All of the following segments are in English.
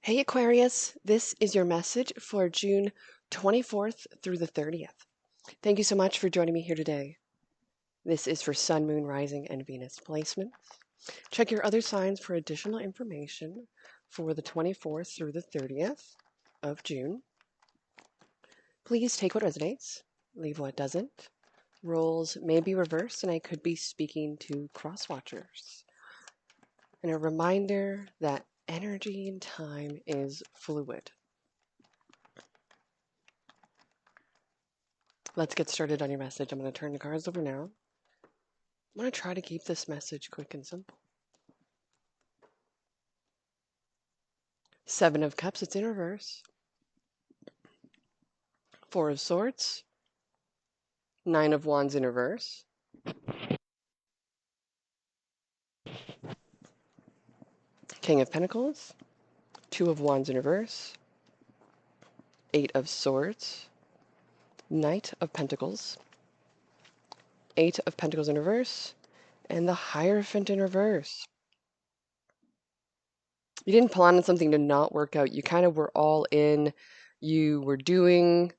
Hey Aquarius, this is your message for June 24th through the 30th. Thank you so much for joining me here today. This is for Sun, Moon, Rising, and Venus placements. Check your other signs for additional information for the 24th through the 30th of June. Please take what resonates, leave what doesn't. Roles may be reversed, and I could be speaking to cross-watchers. And a reminder that energy and time is fluid. Let's get started on your message. I'm going to turn the cards over now. I'm going to try to keep this message quick and simple. Seven of Cups, it's in reverse. Four of Swords. Nine of Wands in reverse. King of Pentacles. Two of Wands in reverse. Eight of Swords. Knight of Pentacles. Eight of Pentacles in reverse. And the Hierophant in reverse. You didn't plan on something to not work out. You kind of were all in. You were doing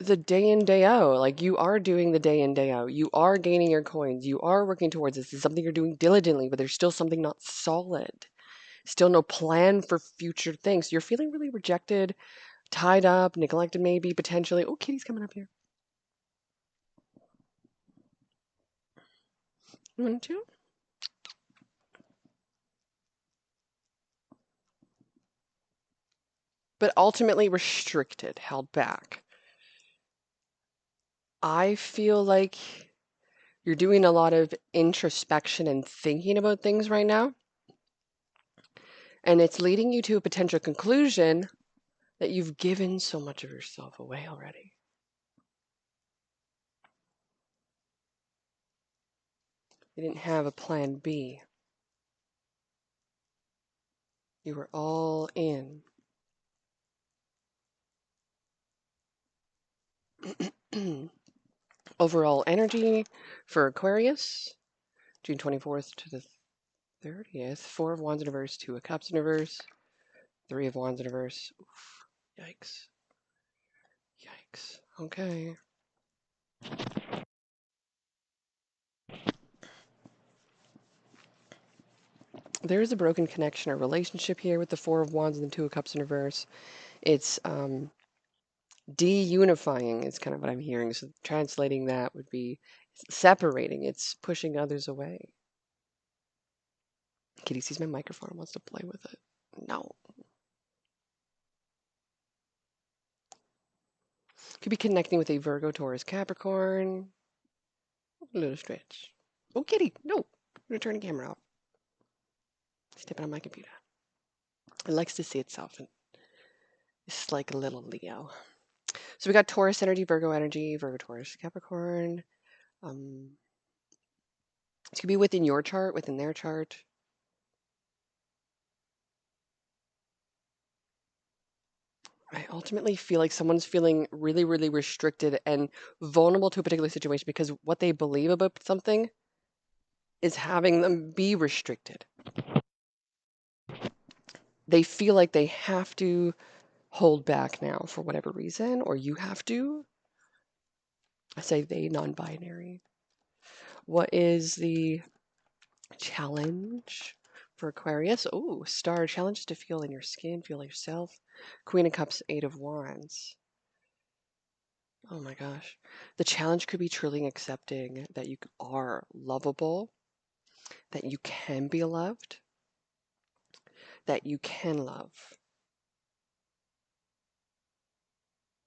the day in, day out. Like, you are doing the day in, day out. You are gaining your coins. You are working towards this. It's something you're doing diligently, but there's still something not solid. Still no plan for future things. You're feeling really rejected, tied up, neglected maybe, potentially. Oh, Kitty's coming up here. You want to? But ultimately restricted, held back. I feel like you're doing a lot of introspection and thinking about things right now. And it's leading you to a potential conclusion that you've given so much of yourself away already. You didn't have a plan B. You were all in. Overall energy for Aquarius, June 24th to the 30th. Four of Wands in reverse, Two of Cups in reverse, Three of Wands in reverse. Oof, yikes. Yikes. Okay. There is a broken connection or relationship here with the Four of Wands and the Two of Cups in reverse. It's de-unifying is kind of what I'm hearing. So translating that would be separating. It's pushing others away. Kitty sees my microphone and wants to play with it. No. Could be connecting with a Virgo, Taurus, Capricorn. A little stretch. Oh, Kitty, no. I'm going to turn the camera off. Stepping on my computer. It likes to see itself. And it's like a little Leo. So we got Taurus energy, Virgo, Taurus, Capricorn. This could be within your chart, within their chart. I ultimately feel like someone's feeling really, really restricted and vulnerable to a particular situation because what they believe about something is having them be restricted. They feel like they have to hold back now for whatever reason, or you have to. I say they, non-binary. What is the challenge for Aquarius? Oh, star challenge to feel in your skin, feel yourself. Queen of Cups, Eight of Wands. Oh my gosh. The challenge could be truly accepting that you are lovable, that you can be loved, that you can love.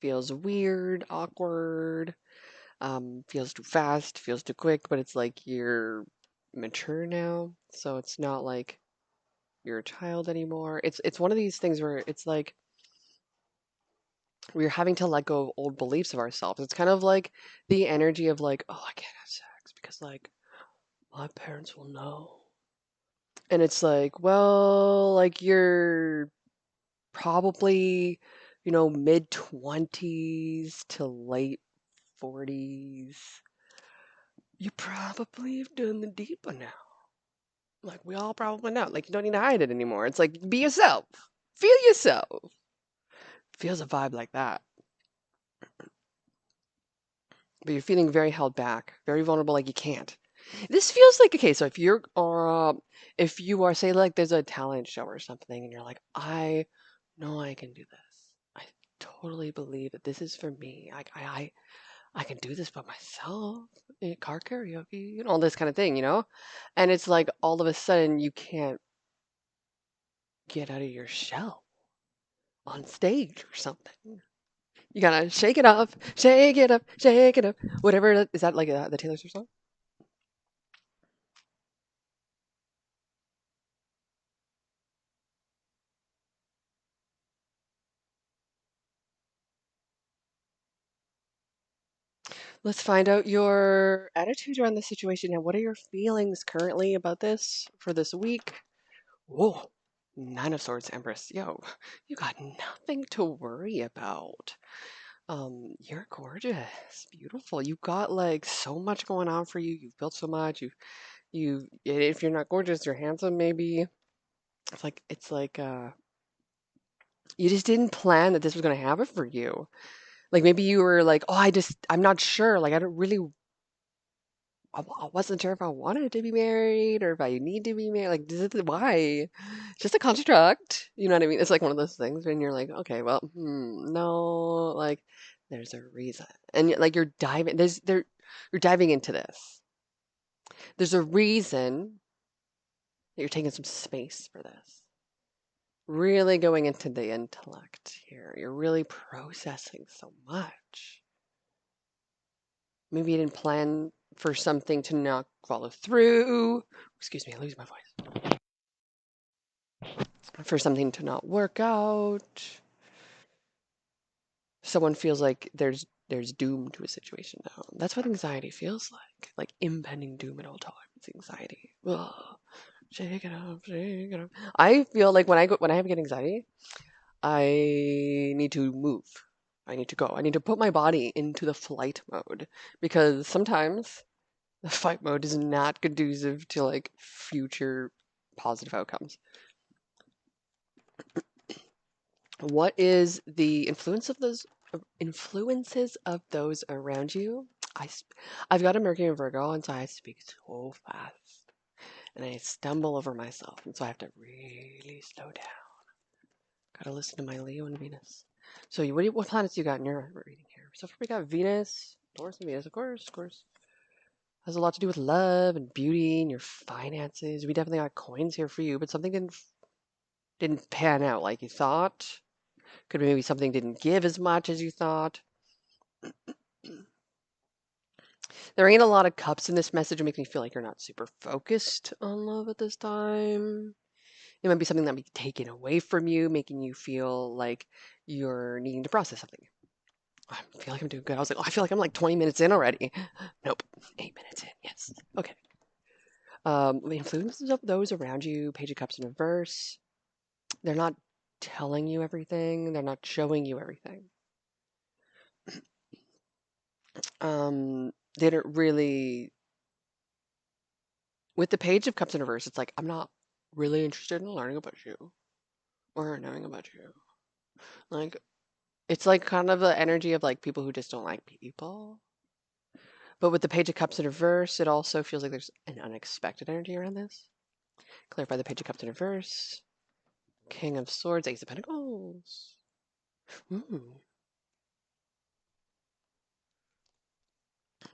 Feels weird, awkward, feels too fast, feels too quick, but it's like you're mature now, so it's not like you're a child anymore. It's one of these things where it's like we're having to let go of old beliefs of ourselves. It's kind of like the energy of like, oh, I can't have sex because like my parents will know. And it's like, well, like you're probably, mid 20s to late 40s. You probably have done the deep one now. Like, we all probably know. Like, you don't need to hide it anymore. It's like, be yourself. Feel yourself. Feels a vibe like that. But you're feeling very held back, very vulnerable, like you can't. This feels like okay. So if you are say like there's a talent show or something, and you're like, I know I can do this. I totally believe that this is for me. I can do this by myself. Car karaoke, all this kind of thing, And it's like all of a sudden you can't get out of your shell on stage or something. You gotta shake it up, shake it up, shake it up. Whatever. Is that like the Taylor Swift song? Let's find out your attitude around the situation and what are your feelings currently about this for this week? Whoa, Nine of Swords, Empress. Yo, you got nothing to worry about. You're gorgeous, beautiful. You got like so much going on for you. You've built so much. If you're not gorgeous, you're handsome. Maybe it's like you just didn't plan that this was gonna happen for you. Like maybe you were like, oh, I'm not sure. Like I don't really I wasn't sure if I wanted to be married or if I need to be married. Like, why? It's just a construct. You know what I mean? It's like one of those things when you're like, okay, well, no, like, there's a reason, and like you're diving into this. There's a reason that you're taking some space for this. Really going into the intellect here. You're really processing so much. Maybe you didn't plan for something to not follow through. Excuse me, I lose my voice. For something to not work out. Someone feels like there's doom to a situation now. That's what anxiety feels like impending doom at all times. Anxiety. Ugh. Shake it up, shake it up. I feel like when I have anxiety, I need to move. I need to go. I need to put my body into the flight mode because sometimes the fight mode is not conducive to like future positive outcomes. What is the influences of those around you? I've got a Mercury in Virgo, and so I speak so fast, and I stumble over myself, and so I have to really slow down. Gotta listen to my Leo and Venus. So, what planets you got in your reading here? So far, we got Venus, Taurus, and Venus, of course. Has a lot to do with love and beauty and your finances. We definitely got coins here for you, but something didn't pan out like you thought. Could maybe something didn't give as much as you thought. There ain't a lot of cups in this message. It makes me feel like you're not super focused on love at this time. It might be something that might be taken away from you, making you feel like you're needing to process something. I feel like I'm doing good. I was like, oh, I feel like I'm like 20 minutes in already. Nope, 8 minutes in. Yes. Okay. The influences of those around you, Page of Cups in reverse. They're not telling you everything. They're not showing you everything. They don't really. With the Page of Cups in reverse, it's like I'm not really interested in learning about you or knowing about you. Like it's like kind of the energy of like people who just don't like people. But with the Page of Cups in reverse, it also feels like there's an unexpected energy around this. Clarify the Page of Cups in reverse. King of Swords, Ace of Pentacles. Ooh.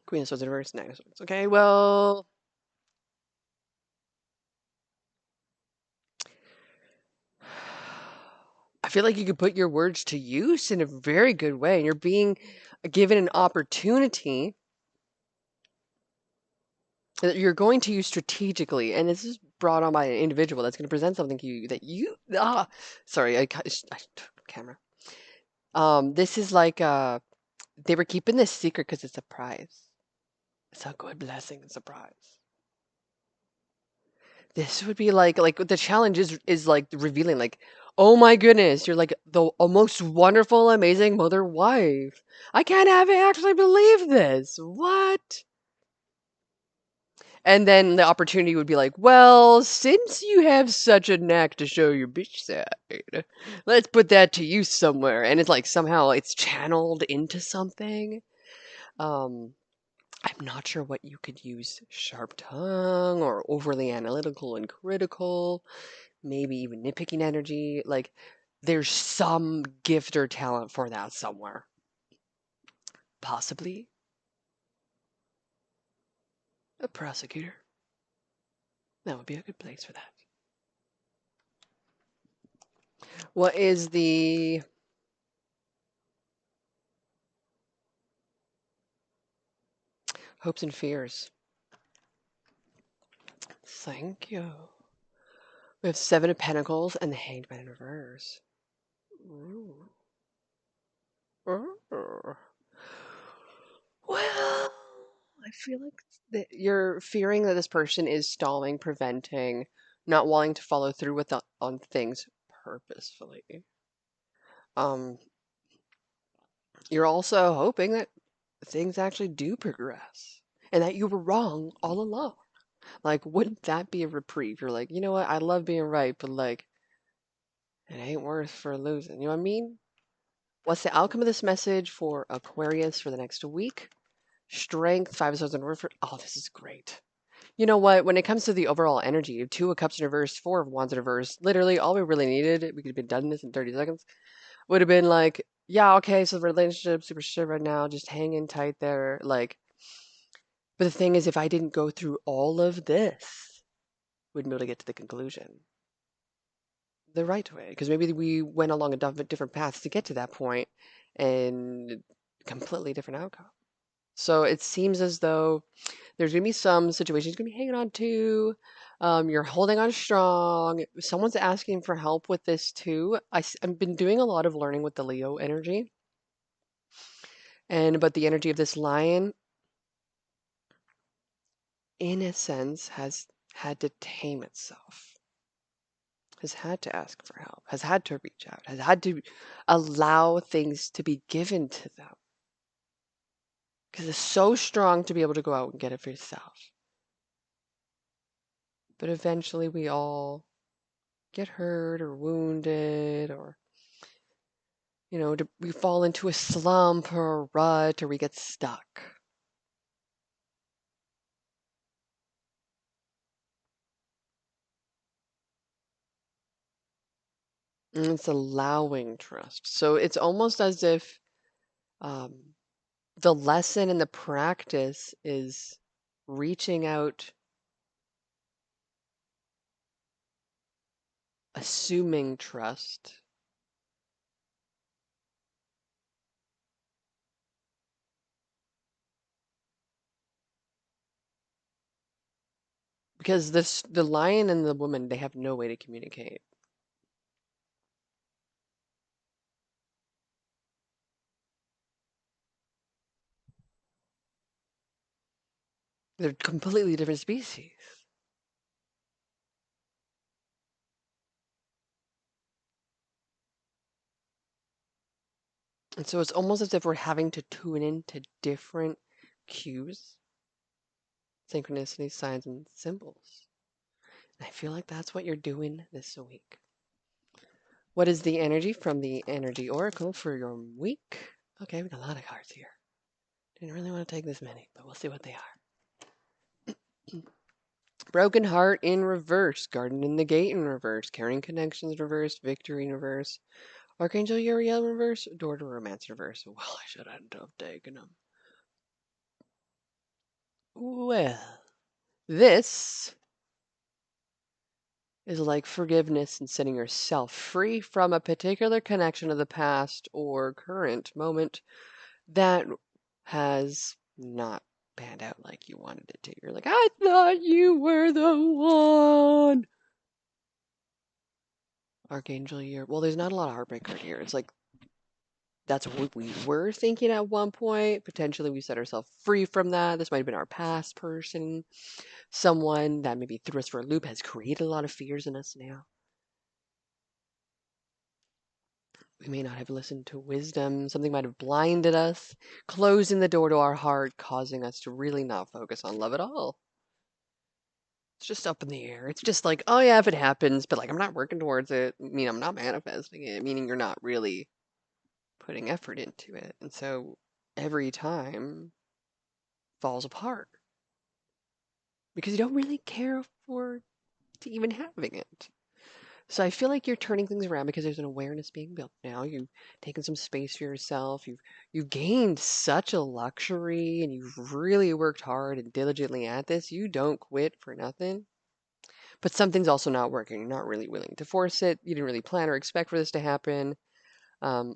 Queen of Swords in reverse, Nine of Swords. Okay, well. I feel like you could put your words to use in a very good way. And you're being given an opportunity that you're going to use strategically. And this is brought on by an individual that's going to present something to you that you. Sorry, I camera. This is like they were keeping this secret because it's a prize. It's a good blessing and surprise. This would be like the challenge is like revealing like, oh my goodness, you're like the most wonderful, amazing mother wife. I can't have it actually believe this. What? And then the opportunity would be like, well, since you have such a knack to show your bitch side, let's put that to use somewhere. And it's like somehow it's channeled into something. Um, I'm not sure what you could use sharp tongue or overly analytical and critical, maybe even nitpicking energy. Like there's some gift or talent for that somewhere. Possibly a prosecutor. That would be a good place for that. What is the hopes and fears? Thank you. We have Seven of Pentacles and the Hanged Man in reverse. Ooh. Ooh. Well, I feel like that you're fearing that this person is stalling, preventing, not wanting to follow through with on things purposefully. Um, you're also hoping that things actually do progress and that you were wrong all along. Like, wouldn't that be a reprieve? You're like, you know what? I love being right, but like, it ain't worth for losing. You know what I mean? What's the outcome of this message for Aquarius for the next week? Strength, Five of Swords in reverse. Oh, this is great. You know what? When it comes to the overall energy, Two of Cups in reverse, Four of Wands in reverse, literally all we really needed, we could have been done this in 30 seconds, would have been like, yeah, okay, so the relationship, super shit right now, just hanging tight there. Like, but the thing is, if I didn't go through all of this, wouldn't be able to get to the conclusion the right way. Because maybe we went along a different paths to get to that point and completely different outcome. So it seems as though there's going to be some situations you're going to be hanging on to. You're holding on strong. Someone's asking for help with this too. I've been doing a lot of learning with the Leo energy. But the energy of this lion, in a sense, has had to tame itself, has had to ask for help, has had to reach out, has had to allow things to be given to them. Because it's so strong to be able to go out and get it for yourself. But eventually we all get hurt or wounded or, we fall into a slump or a rut or we get stuck. And it's allowing trust. So it's almost as if the lesson and the practice is reaching out, assuming trust. Because the lion and the woman, they have no way to communicate. They're completely different species. And so it's almost as if we're having to tune into different cues, synchronicities, signs, and symbols. And I feel like that's what you're doing this week. What is the energy from the Energy Oracle for your week? Okay, we got a lot of cards here. Didn't really want to take this many, but we'll see what they are. Broken Heart in reverse, Garden in the Gate in reverse, Caring Connections reverse, Victory in reverse, Archangel Uriel in reverse, Door to Romance in reverse. Well, I should have taken them. Well, this is like forgiveness and setting yourself free from a particular connection of the past or current moment that has not panned out like you wanted it to. You're like, I thought you were the one. Archangel year. Well, there's not a lot of heartbreak card here. It's like that's what we were thinking at one point. Potentially we set ourselves free from that. This might have been our past person. Someone that maybe threw us for a loop has created a lot of fears in us now. We may not have listened to wisdom. Something might have blinded us, closing the door to our heart, causing us to really not focus on love at all. It's just up in the air. It's just like, oh yeah, if it happens, but like I'm not working towards it. I mean, I'm not manifesting it, meaning you're not really putting effort into it. And so every time falls apart because you don't really care for to even having it. So I feel like you're turning things around because there's an awareness being built now. You've taken some space for yourself. You've gained such a luxury and you've really worked hard and diligently at this. You don't quit for nothing. But something's also not working. You're not really willing to force it. You didn't really plan or expect for this to happen. Um,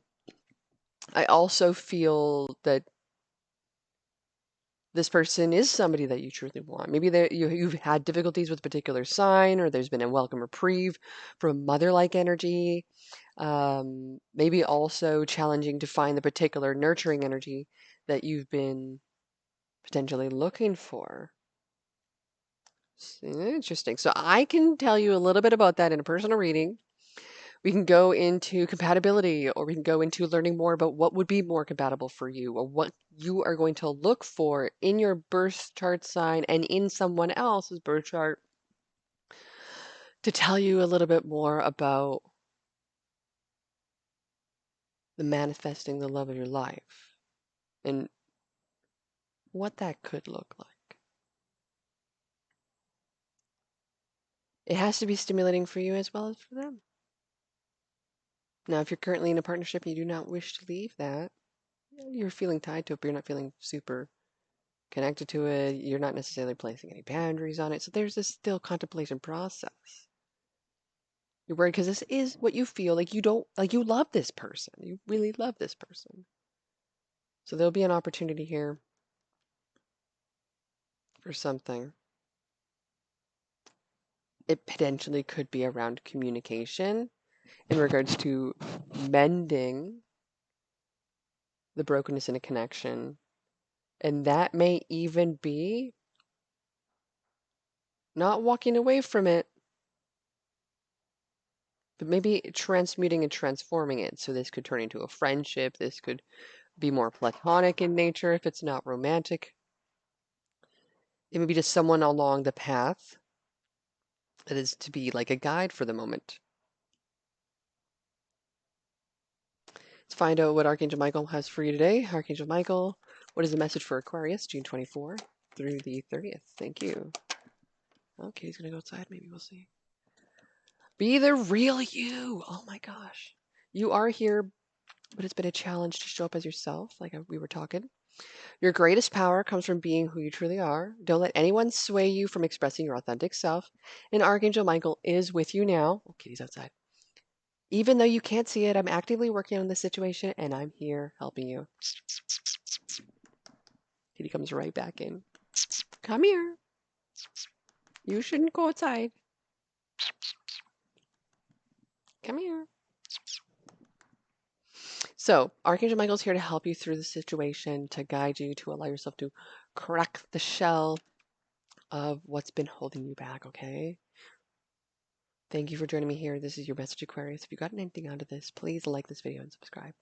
I also feel that this person is somebody that you truly want. Maybe you've had difficulties with a particular sign, or there's been a welcome reprieve from mother-like energy. Maybe also challenging to find the particular nurturing energy that you've been potentially looking for. Interesting. So I can tell you a little bit about that in a personal reading. We can go into compatibility, or we can go into learning more about what would be more compatible for you, or what you are going to look for in your birth chart sign and in someone else's birth chart to tell you a little bit more about the manifesting the love of your life and what that could look like. It has to be stimulating for you as well as for them. Now, if you're currently in a partnership and you do not wish to leave that, you're feeling tied to it, but you're not feeling super connected to it. You're not necessarily placing any boundaries on it. So there's this still contemplation process. You're worried because this is what you feel like you love this person. You really love this person. So there'll be an opportunity here for something. It potentially could be around communication in regards to mending the brokenness in a connection. And that may even be not walking away from it, but maybe transmuting and transforming it. So this could turn into a friendship. This could be more platonic in nature if it's not romantic. It may be just someone along the path that is to be like a guide for the moment. Let's find out what Archangel Michael has for you today. Archangel Michael, what is the message for Aquarius, June 24 through the 30th? Thank you. Okay, he's going to go outside. Maybe we'll see. Be the real you. Oh my gosh. You are here, but it's been a challenge to show up as yourself, like we were talking. Your greatest power comes from being who you truly are. Don't let anyone sway you from expressing your authentic self. And Archangel Michael is with you now. Oh, Kitty's outside. Even though you can't see it, I'm actively working on this situation and I'm here helping you. Kitty comes right back in. Come here. You shouldn't go outside. Come here. So, Archangel Michael's here to help you through the situation, to guide you, to allow yourself to crack the shell of what's been holding you back, okay? Thank you for joining me here. This is your message, Aquarius. If you got anything out of this, please like this video and subscribe.